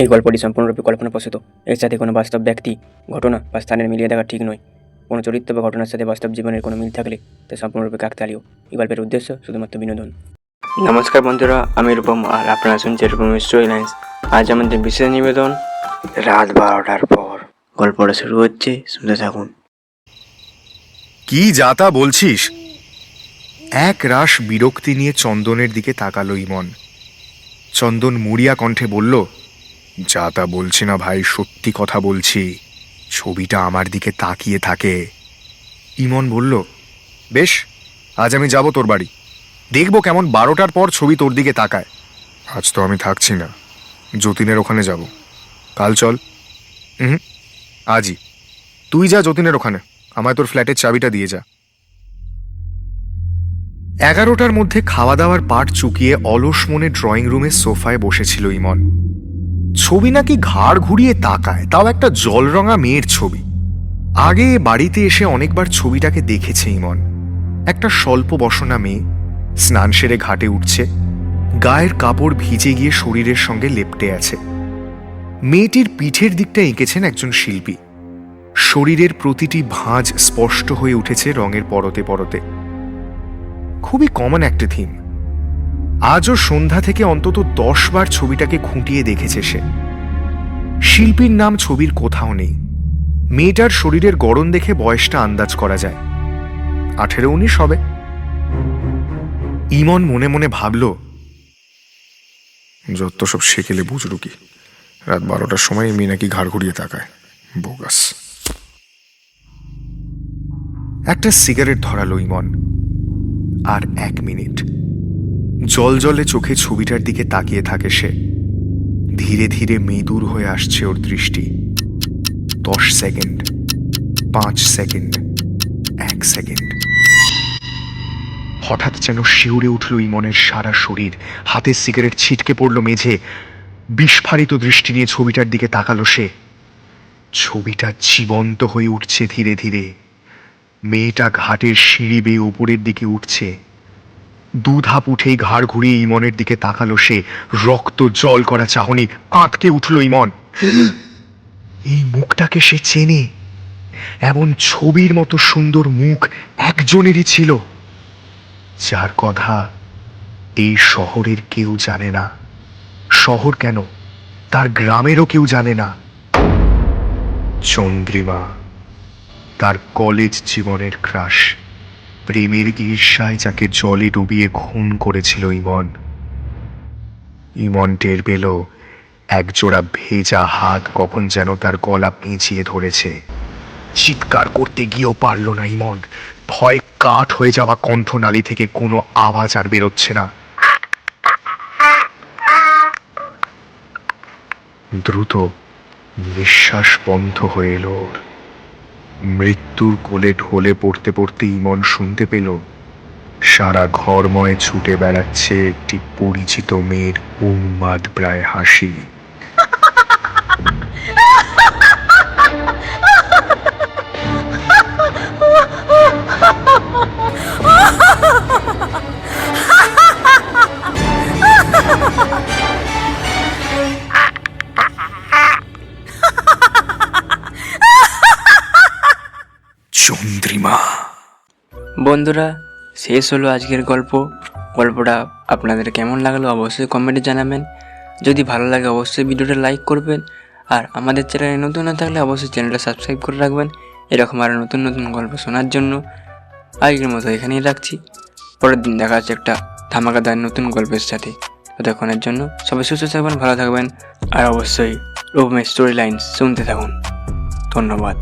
এই গল্পটি সম্পূর্ণরূপে কল্পনাপ্রসূত। এর সাথে কোনো বাস্তব ব্যক্তি, ঘটনা বা স্থানের মিলিয়ে দেখা ঠিক নয়। কোনো চরিত্র বা ঘটনার সাথে বাস্তব জীবনের কোনো মিল থাকলে তা সম্পূর্ণরূপে কাকতালীয়। এই গল্পের উদ্দেশ্য শুধুমাত্র বিনোদন। নমস্কার বন্ধুরা, আমি রূপম আর আপনারা শুনছেন রূপম স্টোরি লাইন্স। আজ আমাদের বিশেষ নিবেদন, রাত 12টার পর। গল্পটা শুরু হচ্ছে, শুনতে থাকুন। কি যাতা বলছিস? এক রাশ বিরক্তি নিয়ে চন্দনের দিকে তাকালো ইমন। চন্দন মুড়িয়া কণ্ঠে বলল, যাতা বলছি না ভাই, সত্যি কথা বলছি। ছবিটা আমার দিকে তাকিয়ে থাকে। ইমন বলল, বেশ, আজ আমি যাব তোর বাড়ি, দেখবো কেমন 12টার পর ছবি তোর দিকে তাকায়। আজ তো আমি থাকছি না, যতীনের ওখানে যাব। কাল চল। আজই তুই যা যতীনের ওখানে, আমায় তোর ফ্ল্যাটের চাবিটা দিয়ে যা। 11টার মধ্যে খাওয়া দাওয়ার পাট চুকিয়ে অলস মনে ড্রয়িং রুমের সোফায় বসেছিল ইমন। ছবি নাকি ঘাড় ঘুরিয়ে তাকায়, তাও একটা জলরঙা মেয়ের ছবি। আগে বাড়িতে এসে অনেকবার ছবিটাকে দেখেছে ইমন। একটা স্বল্প বসনা মেয়ে, স্নান সেরে ঘাটে উঠছে, গায়ের কাপড় ভিজে গিয়ে শরীরের সঙ্গে লেপ্টে আছে। মেয়েটির পিঠের দিকটা এঁকেছেন একজন শিল্পী। শরীরের প্রতিটি ভাঁজ স্পষ্ট হয়ে উঠেছে রঙের পরতে পরতে। খুবই কমন একটা থিম। আজও সন্ধ্যা থেকে অন্তত 10 বার ছবিটাকে খুঁটিয়ে দেখেছে সে। শিল্পীর নাম ছবির কোথাও নেই। মেয়েটার শরীরের গড়ন দেখে বয়সটা আন্দাজ করা যায়, 18-19 হবে। ইমন মনে মনে ভাবল, যত সব সেকেলে বুঝরুকি, রাত 12টার সময় মেয়ে নাকি ঘাড় ঘুরিয়ে তাকায়, বোগাস। একটা সিগারেট ধরালো ইমন। আর 1 মিনিট জলজলে চোখে ছবিটার দিকে তাকিয়ে থাকে সে। ধীরে ধীরে মেদুর হয়ে আসছে ওর দৃষ্টি। 10 সেকেন্ড, 5 সেকেন্ড, 1 সেকেন্ড। হঠাৎ যেন শিউরে উঠল ইমনের সারা শরীর। হাতে সিগারেট ছিটকে পড়ল মেঝে। বিস্ফারিত দৃষ্টি নিয়ে ছবিটার দিকে তাকালো সে। ছবিটা জীবন্ত হয়ে উঠছে ধীরে ধীরে। মেয়েটা ঘাটের সিঁড়ি বেয়ে উপরের দিকে উঠছে। 2 ধাপ উঠেই ঘাড় ঘুরিয়ে ইমনের দিকে তাকালো সে। রক্ত জল করা চাহনি আঁতকে উঠল ইমন। এই মুখটাকে সে চেনে। এমন ছবির মতো সুন্দর মুখ একজনেরই ছিল, যার কথা এই শহরের কেউ জানে না। শহর কেন, তার গ্রামেরও কেউ জানে না। চন্দ্রিমা, তার কলেজ জীবনের ক্রাশ, প্রেমের ঈর্ষায় যাকে জলে ডুবিয়ে খুন করেছিল ইমন। ইমন টের পেল একজোড়া ভেজা হাত কখন যেন তার গলা পেঁচিয়ে ধরেছে। চিৎকার করতে গিয়েও পারল না ইমন। ভয় কাঠ হয়ে যাওয়া কণ্ঠনালী থেকে কোনো আওয়াজ আর বেরোচ্ছে না। দ্রুত নিঃশ্বাস বন্ধ হয়ে এলো। মৃত্যুর কোলে ঢলে পড়তে পড়তে ইমন শুনতে পেল সারা ঘরময় ছুটে বেড়াচ্ছে একটি পরিচিত মেয়ের উন্মাদ প্রায় হাসি। চন্দ্রিমা। বন্ধুরা, শেষ হলো আজকের গল্পটা আপনাদের কেমন লাগলো অবশ্যই কমেন্টে জানাবেন। যদি ভালো লাগে অবশ্যই ভিডিওটা লাইক করবেন। আর আমাদের চ্যানেলে নতুন না থাকলে অবশ্যই চ্যানেলটা সাবস্ক্রাইব করে রাখবেন এরকম আরও নতুন নতুন গল্প শোনার জন্য। আজকের মতো এখানেই রাখছি। পরের দিন দেখা যাচ্ছে একটা ধামাকাদার নতুন গল্পের সাথে। ততক্ষণের জন্য সবাই সুস্থ থাকবেন, ভালো থাকবেন। আর অবশ্যই রূপম স্টোরি লাইন্স শুনতে থাকুন। ধন্যবাদ।